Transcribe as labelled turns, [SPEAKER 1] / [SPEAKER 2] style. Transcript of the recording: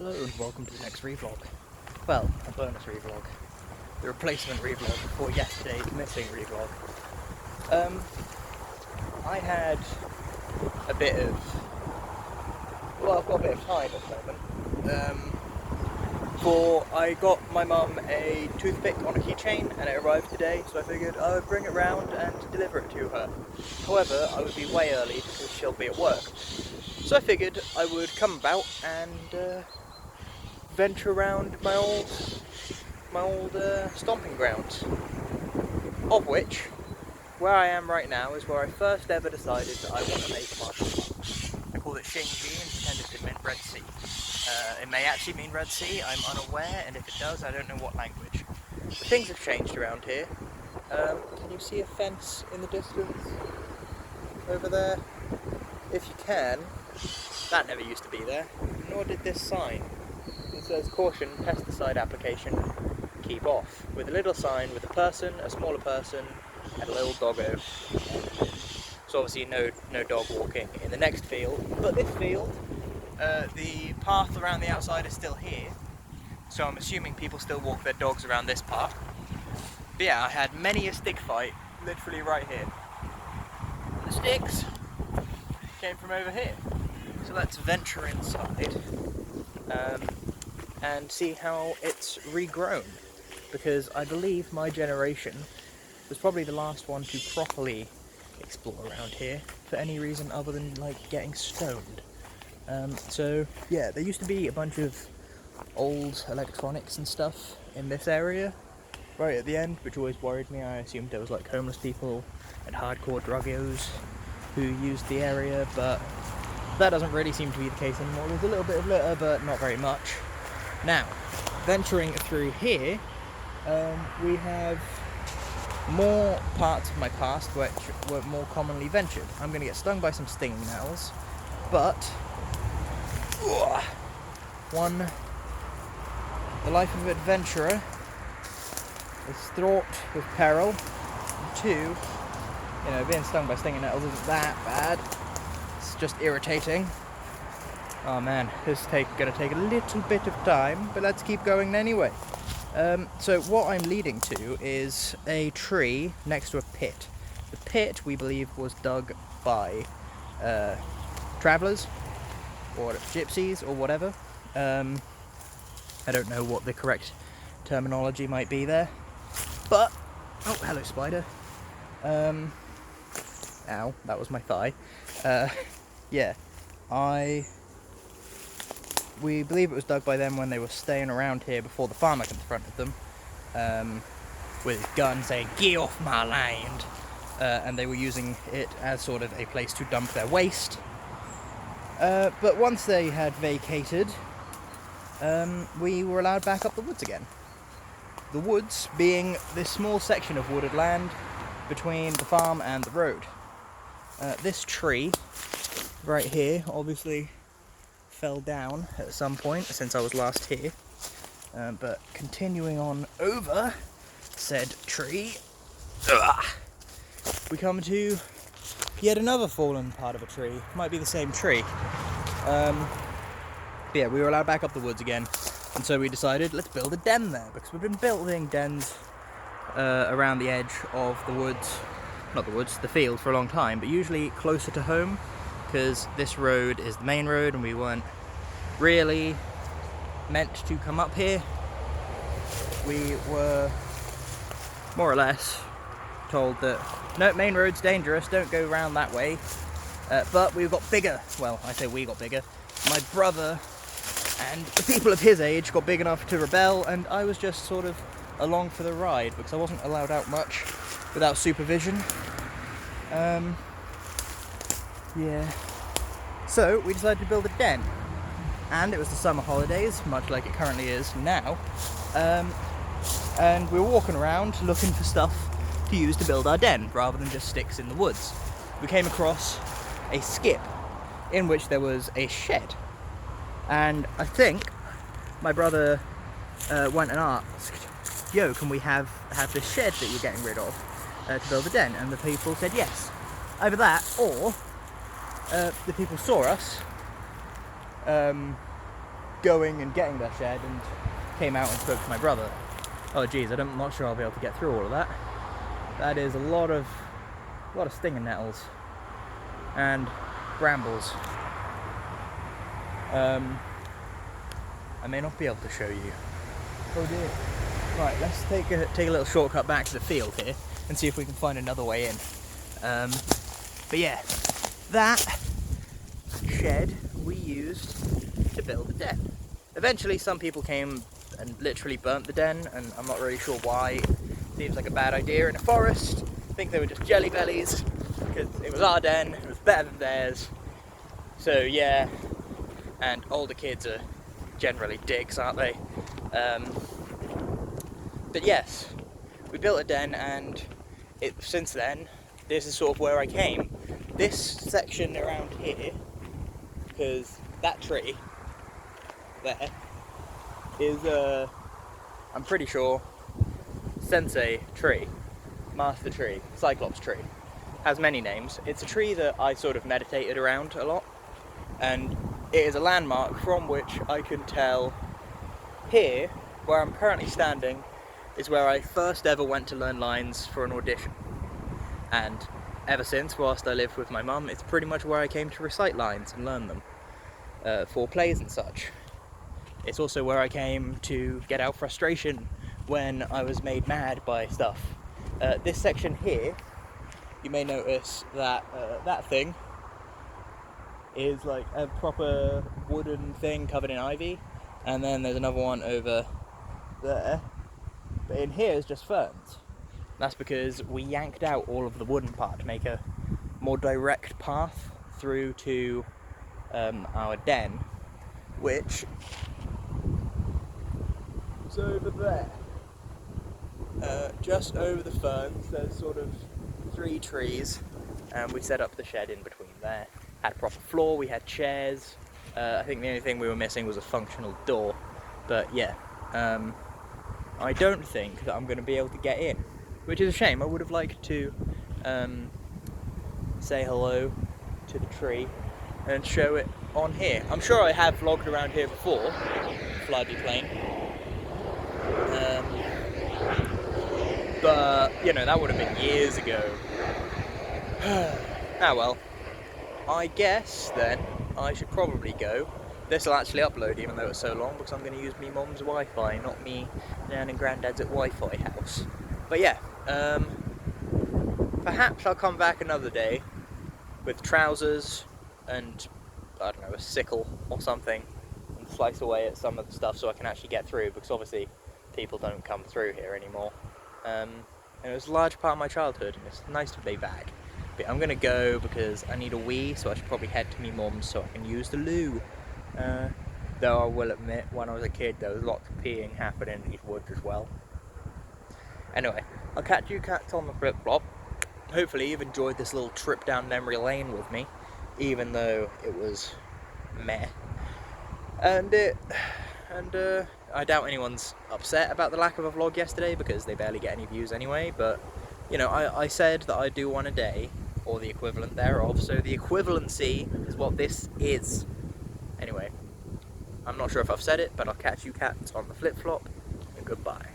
[SPEAKER 1] Hello and welcome to the next ReeVlog. Well, a bonus ReeVlog. The replacement ReeVlog for yesterday's missing ReeVlog. I had a bit of... Well, I've got a bit of time at the moment. I got my mum a toothpick on a keychain and it arrived today, so I figured I would bring it round and deliver it to her. However, I would be way early because she'll be at work. So I figured I would come about and venture around my old stomping grounds, of which, where I am right now, is where I first ever decided that I want to make martial arts. I called it Xingji and pretended it meant Red Sea. It may actually mean Red Sea, I'm unaware, and if it does, I don't know what language. But things have changed around here. Can you see a fence in the distance over there? If you can, that never used to be there, nor did this sign. It says, caution, pesticide application, keep off. With a little sign with a person, a smaller person, and a little doggo. So obviously no dog walking in the next field. But this field, the path around the outside is still here. So I'm assuming people still walk their dogs around this path. But yeah, I had many a stick fight, literally right here. The sticks came from over here. So let's venture inside. And see how it's regrown, because I believe my generation was probably the last one to properly explore around here for any reason other than like getting stoned. So yeah, there used to be a bunch of old electronics and stuff in this area right at the end, which always worried me. I assumed there was like homeless people and hardcore druggos who used the area, but that doesn't really seem to be the case anymore. There's a little bit of litter, but not very much. Now, venturing through here, we have more parts of my past which were more commonly ventured. I'm going to get stung by some stinging nettles, but the life of an adventurer is fraught with peril, and two, being stung by stinging nettles isn't that bad. It's just irritating. Oh man, this is going to take a little bit of time, but let's keep going anyway. So what I'm leading to is a tree next to a pit. The pit, we believe, was dug by travellers, or gypsies, or whatever. I don't know what the correct terminology might be there. But, oh, hello spider. Ow, that was my thigh. Yeah, we believe it was dug by them when they were staying around here before the farmer confronted them with his gun saying, "Get off my land!" And they were using it as sort of a place to dump their waste. But once they had vacated, we were allowed back up the woods again. The woods being this small section of wooded land between the farm and the road. This tree right here obviously fell down at some point since I was last here, but continuing on over said tree, we come to yet another fallen part of a tree. Might be the same tree. But yeah, we were allowed back up the woods again, and so we decided let's build a den there, because we've been building dens around the edge of the woods, the field, for a long time, but usually closer to home, because this road is the main road and we weren't really meant to come up here. We were more or less told that no, main road's dangerous, don't go around that way. But we got bigger. Well, I say we got bigger. My brother and the people of his age got big enough to rebel, and I was just sort of along for the ride because I wasn't allowed out much without supervision. Yeah. So we decided to build a den, and it was the summer holidays, much like it currently is now. And we were walking around looking for stuff to use to build our den, rather than just sticks in the woods. We came across a skip in which there was a shed, and I think my brother went and asked, "Yo, can we have this shed that you're getting rid of to build a den?" And the people said yes. Either that, or the people saw us going and getting their shed and came out and spoke to my brother. Oh geez, I'm not sure I'll be able to get through all of that. That is a lot of stinging nettles and brambles. I may not be able to show you. Oh dear. Right, let's take a little shortcut back to the field here and see if we can find another way in. But yeah, that shed we used to build the den. Eventually some people came and literally burnt the den, and I'm not really sure why. Seems like a bad idea in a forest. I think they were just jelly bellies, because it was our den, it was better than theirs. So yeah, and older kids are generally dicks, aren't they? But yes, we built a den, and since then, this is sort of where I came. This section around here, because that tree there is I'm pretty sure sensei tree, master tree, cyclops tree. Has many names. It's a tree that I sort of meditated around a lot, and it is a landmark from which I can tell here, where I'm currently standing, is where I first ever went to learn lines for an audition. And ever since, whilst I lived with my mum, it's pretty much where I came to recite lines and learn them for plays and such. It's also where I came to get out frustration when I was made mad by stuff. This section here, you may notice that that thing is like a proper wooden thing covered in ivy, and then there's another one over there, but in here is just ferns. That's because we yanked out all of the wooden part to make a more direct path through to our den, which is over there. Just over the ferns, there's sort of 3 trees, and we set up the shed in between there. Had a proper floor, we had chairs. I think the only thing we were missing was a functional door. But yeah, I don't think that I'm going to be able to get in, which is a shame. I would have liked to say hello to the tree and show it on here. I'm sure I have vlogged around here before, Flyby plane. But, you know, that would have been years ago. Ah well, I guess then I should probably go. This will actually upload even though it's so long, because I'm going to use me mum's Wi-Fi, not me down in Grandad's at Wi-Fi house. But yeah, perhaps I'll come back another day with trousers and, I don't know, a sickle or something, and slice away at some of the stuff so I can actually get through, because obviously people don't come through here anymore. And it was a large part of my childhood, and it's nice to be back. But I'm gonna go because I need a wee, so I should probably head to me mum's so I can use the loo. Though I will admit, when I was a kid, there was lots of peeing happening in these woods as well. Anyway, I'll catch you cats on the flip-flop. Hopefully you've enjoyed this little trip down memory lane with me, even though it was meh. And I doubt anyone's upset about the lack of a vlog yesterday, because they barely get any views anyway, but, you know, I said that I'd do one a day, or the equivalent thereof, so the equivalency is what this is. Anyway, I'm not sure if I've said it, but I'll catch you cats on the flip-flop, and goodbye.